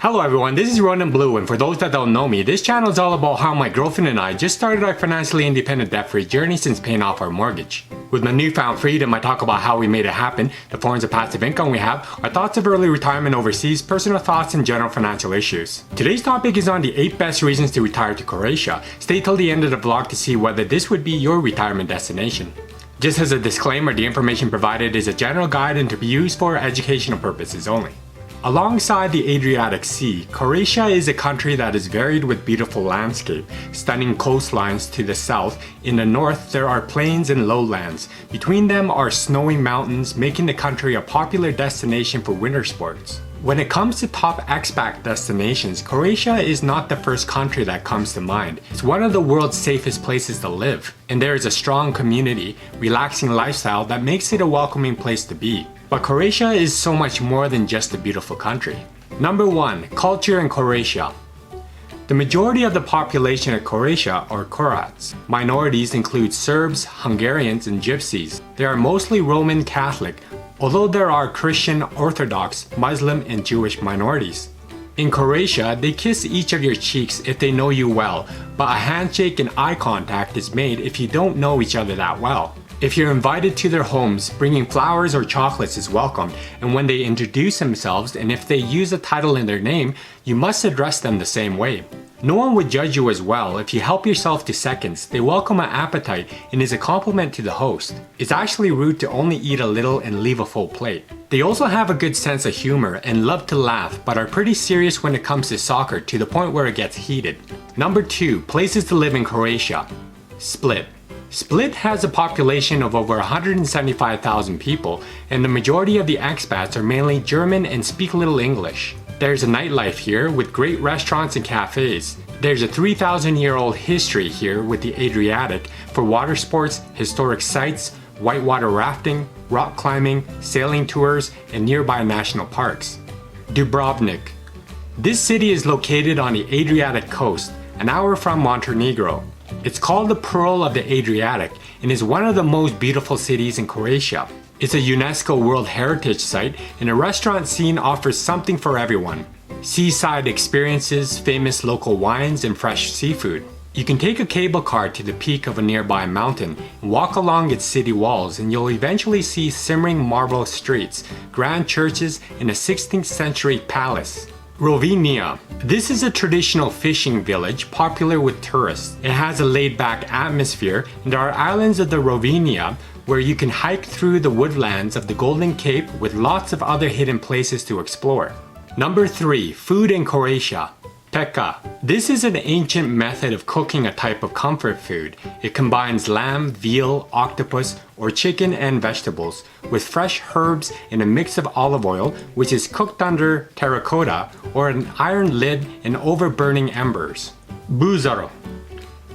Hello everyone, this is Ronan Blue, and for those that don't know me, this channel is all about how my girlfriend and I just started our financially independent debt-free journey since paying off our mortgage. With my newfound freedom, I talk about how we made it happen, the forms of passive income we have, our thoughts of early retirement overseas, personal thoughts, and general financial issues. Today's topic is on the 8 best reasons to retire to Croatia. Stay till the end of the vlog to see whether this would be your retirement destination. Just as a disclaimer, the information provided is a general guide and to be used for educational purposes only. Alongside the Adriatic Sea, Croatia is a country that is varied with beautiful landscape, stunning coastlines to the south. In the north, there are plains and lowlands. Between them are snowy mountains, making the country a popular destination for winter sports. When it comes to top expat destinations, Croatia is not the first country that comes to mind. It's one of the world's safest places to live, and there is a strong community, relaxing lifestyle that makes it a welcoming place to be. But Croatia is so much more than just a beautiful country. Number 1. Culture in Croatia. The majority of the population of Croatia are Croats. Minorities include Serbs, Hungarians, and Gypsies. They are mostly Roman Catholic, although there are Christian, Orthodox, Muslim, and Jewish minorities. In Croatia, they kiss each of your cheeks if they know you well, but a handshake and eye contact is made if you don't know each other that well. If you're invited to their homes, bringing flowers or chocolates is welcomed, and when they introduce themselves and if they use a title in their name, you must address them the same way. No one would judge you as well. If you help yourself to seconds, they welcome an appetite and is a compliment to the host. It's actually rude to only eat a little and leave a full plate. They also have a good sense of humor and love to laugh, but are pretty serious when it comes to soccer to the point where it gets heated. Number 2. Places to live in Croatia. Split. Split has a population of over 175,000 people, and the majority of the expats are mainly German and speak little English. There's a nightlife here with great restaurants and cafes. There's a 3,000-year-old history here with the Adriatic for water sports, historic sites, whitewater rafting, rock climbing, sailing tours, and nearby national parks. Dubrovnik. This city is located on the Adriatic coast, an hour from Montenegro. It's called the Pearl of the Adriatic and is one of the most beautiful cities in Croatia. It's a UNESCO World Heritage Site, and the restaurant scene offers something for everyone. Seaside experiences, famous local wines, and fresh seafood. You can take a cable car to the peak of a nearby mountain and walk along its city walls, and you'll eventually see shimmering marble streets, grand churches, and a 16th century palace. Rovinj. This is a traditional fishing village popular with tourists. It has a laid-back atmosphere, and there are islands of the Rovinj where you can hike through the woodlands of the Golden Cape with lots of other hidden places to explore. Number 3. Food in Croatia. Peka. This is an ancient method of cooking a type of comfort food. It combines lamb, veal, octopus, or chicken and vegetables with fresh herbs and a mix of olive oil, which is cooked under terracotta or an iron lid and over burning embers. Buzaro.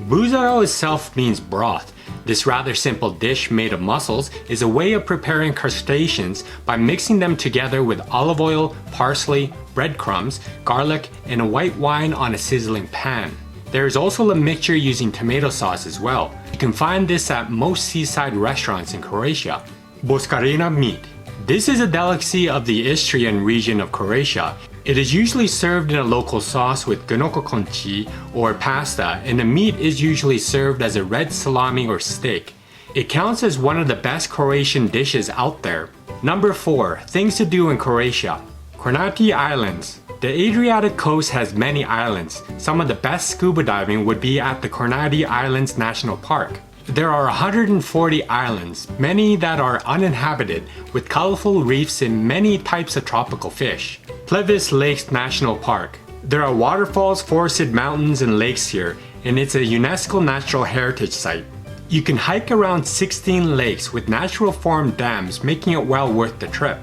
Buzaro itself means broth. This rather simple dish made of mussels is a way of preparing crustaceans by mixing them together with olive oil, parsley, breadcrumbs, garlic, and a white wine on a sizzling pan. There is also a mixture using tomato sauce as well. You can find this at most seaside restaurants in Croatia. Boskarina meat. This is a delicacy of the Istrian region of Croatia. It is usually served in a local sauce with gnokokonchi or pasta, and the meat is usually served as a red salami or steak. It counts as one of the best Croatian dishes out there. Number 4. Things to do in Croatia. Kornati Islands. The Adriatic coast has many islands. Some of the best scuba diving would be at the Kornati Islands National Park. There are 140 islands, many that are uninhabited, with colorful reefs and many types of tropical fish. Plitvice Lakes National Park. There are waterfalls, forested mountains, and lakes here, and it's a UNESCO Natural Heritage Site. You can hike around 16 lakes with natural formed dams, making it well worth the trip.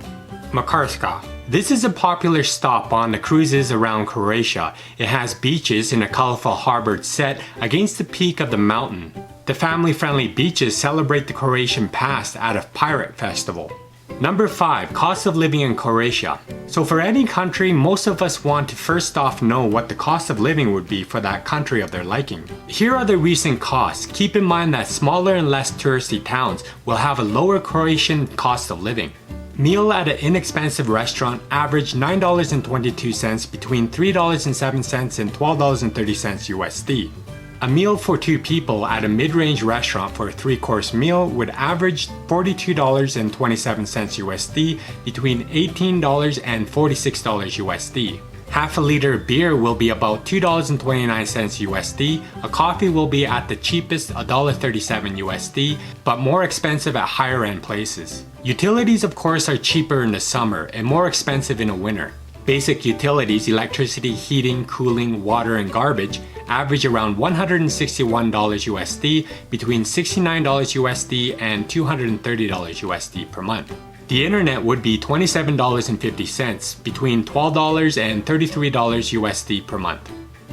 Makarska. This is a popular stop on the cruises around Croatia. It has beaches in a colorful harbor set against the peak of the mountain. The family-friendly beaches celebrate the Croatian past at a pirate festival. Number 5. Cost of living in Croatia. So for any country, most of us want to first off know what the cost of living would be for that country of their liking. Here are the recent costs. Keep in mind that smaller and less touristy towns will have a lower Croatian cost of living. Meal at an inexpensive restaurant averaged $9.22 between $3.07 and $12.30 USD. A meal for 2 people at a mid-range restaurant for a 3-course meal would average $42.27 USD between $18 and $46 USD. Half a liter of beer will be about $2.29 USD. A coffee will be at the cheapest $1.37 USD, but more expensive at higher end places. Utilities of course are cheaper in the summer and more expensive in the winter. Basic utilities, electricity, heating, cooling, water, and garbage average around $161 USD between $69 USD and $230 USD per month. The internet would be $27.50 between $12 and $33 USD per month.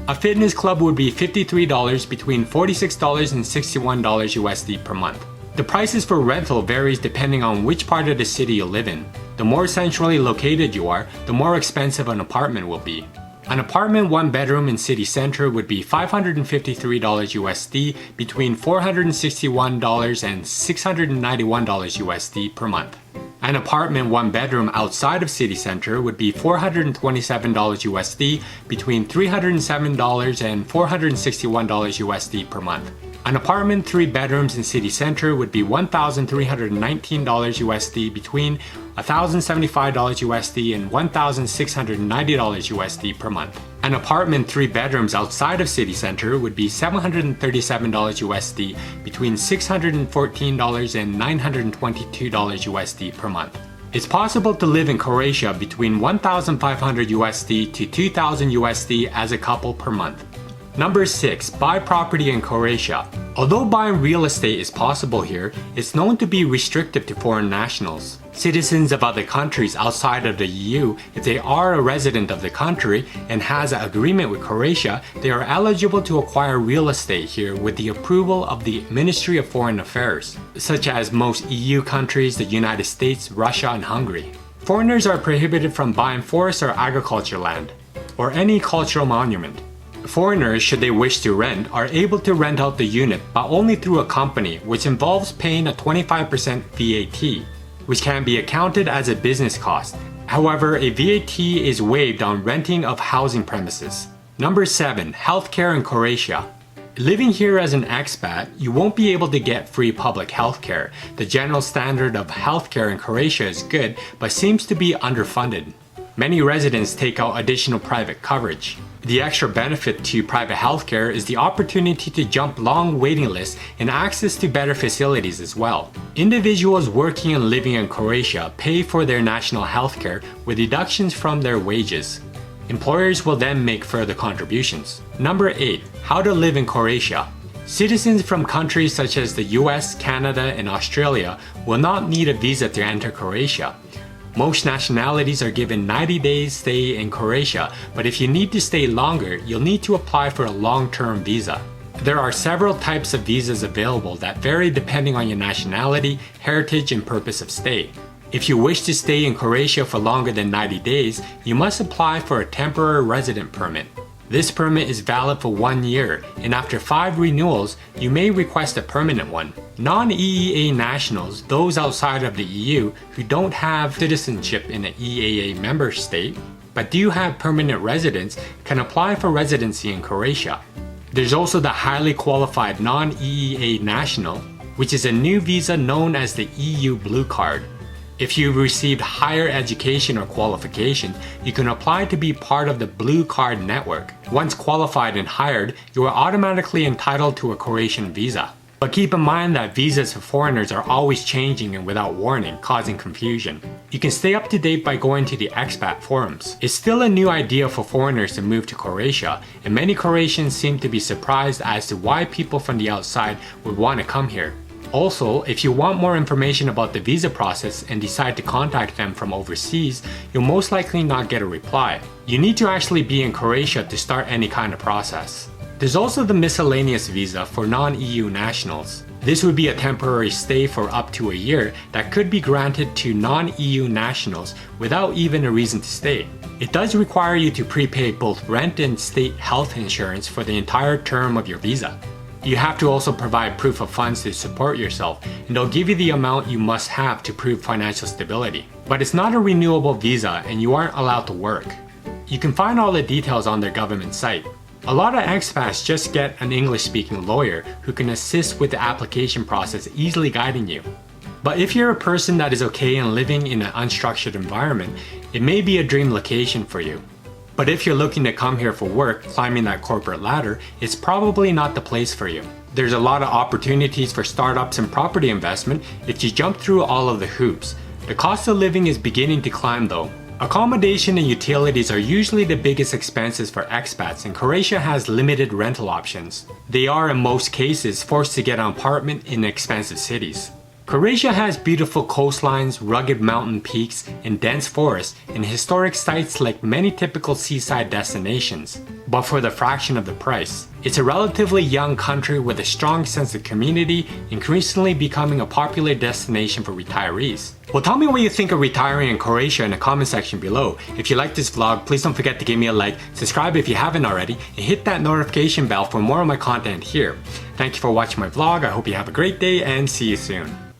A fitness club would be $53 between $46 and $61 USD per month. The prices for rental varies depending on which part of the city you live in. The more centrally located you are, the more expensive an apartment will be. An apartment 1 bedroom in city center would be $553 USD between $461 and $691 USD per month. An apartment 1 bedroom outside of city center would be $427 USD between $307 and $461 USD per month. An apartment 3 bedrooms in city center would be $1,319 USD between $1,075 USD and $1,690 USD per month. An apartment 3 bedrooms outside of city center would be $737 USD between $614 and $922 USD per month. It's possible to live in Croatia between $1,500 USD to $2,000 USD as a couple per month. Number 6. Buy property in Croatia. Although buying real estate is possible here, it's known to be restrictive to foreign nationals. Citizens of other countries outside of the EU, if they are a resident of the country and has an agreement with Croatia, they are eligible to acquire real estate here with the approval of the Ministry of Foreign Affairs, such as most EU countries, the United States, Russia, and Hungary. Foreigners are prohibited from buying forest or agriculture land, or any cultural monument. Foreigners, should they wish to rent, are able to rent out the unit, but only through a company, which involves paying a 25% VAT, which can be accounted as a business cost. However, a VAT is waived on renting of housing premises. Number 7. Healthcare in Croatia. Living here as an expat, you won't be able to get free public healthcare. The general standard of healthcare in Croatia is good, but seems to be underfunded. Many residents take out additional private coverage. The extra benefit to private healthcare is the opportunity to jump long waiting lists and access to better facilities as well. Individuals working and living in Croatia pay for their national healthcare with deductions from their wages. Employers will then make further contributions. Number 8. How to live in Croatia. Citizens from countries such as the US, Canada, and Australia will not need a visa to enter Croatia. Most nationalities are given 90 days stay in Croatia, but if you need to stay longer, you'll need to apply for a long-term visa. There are several types of visas available that vary depending on your nationality, heritage, and purpose of stay. If you wish to stay in Croatia for longer than 90 days, you must apply for a temporary resident permit. This permit is valid for 1 year, and after 5 renewals, you may request a permanent one. Non-EEA nationals, those outside of the EU who don't have citizenship in an EEA member state, but do have permanent residence, can apply for residency in Croatia. There's also the highly qualified non-EEA national, which is a new visa known as the EU Blue Card. If you've received higher education or qualification, you can apply to be part of the Blue Card network. Once qualified and hired, you are automatically entitled to a Croatian visa. But keep in mind that visas for foreigners are always changing and without warning, causing confusion. You can stay up to date by going to the expat forums. It's still a new idea for foreigners to move to Croatia, and many Croatians seem to be surprised as to why people from the outside would want to come here. Also, if you want more information about the visa process and decide to contact them from overseas, you'll most likely not get a reply. You need to actually be in Croatia to start any kind of process. There's also the Miscellaneous Visa for non-EU nationals. This would be a temporary stay for up to a year that could be granted to non-EU nationals without even a reason to stay. It does require you to prepay both rent and state health insurance for the entire term of your visa. You have to also provide proof of funds to support yourself, and they'll give you the amount you must have to prove financial stability. But it's not a renewable visa and you aren't allowed to work. You can find all the details on their government site. A lot of expats just get an English-speaking lawyer who can assist with the application process, easily guiding you. But if you're a person that is okay in living in an unstructured environment, it may be a dream location for you. But if you're looking to come here for work, climbing that corporate ladder, it's probably not the place for you. There's a lot of opportunities for startups and property investment if you jump through all of the hoops. The cost of living is beginning to climb though. Accommodation and utilities are usually the biggest expenses for expats, and Croatia has limited rental options. They are in most cases forced to get an apartment in expensive cities. Croatia has beautiful coastlines, rugged mountain peaks, and dense forests, and historic sites like many typical seaside destinations, but for the fraction of the price. It's a relatively young country with a strong sense of community, increasingly becoming a popular destination for retirees. Well, tell me what you think of retiring in Croatia in the comment section below. If you like this vlog, please don't forget to give me a like, subscribe if you haven't already, and hit that notification bell for more of my content here. Thank you for watching my vlog. I hope you have a great day and see you soon.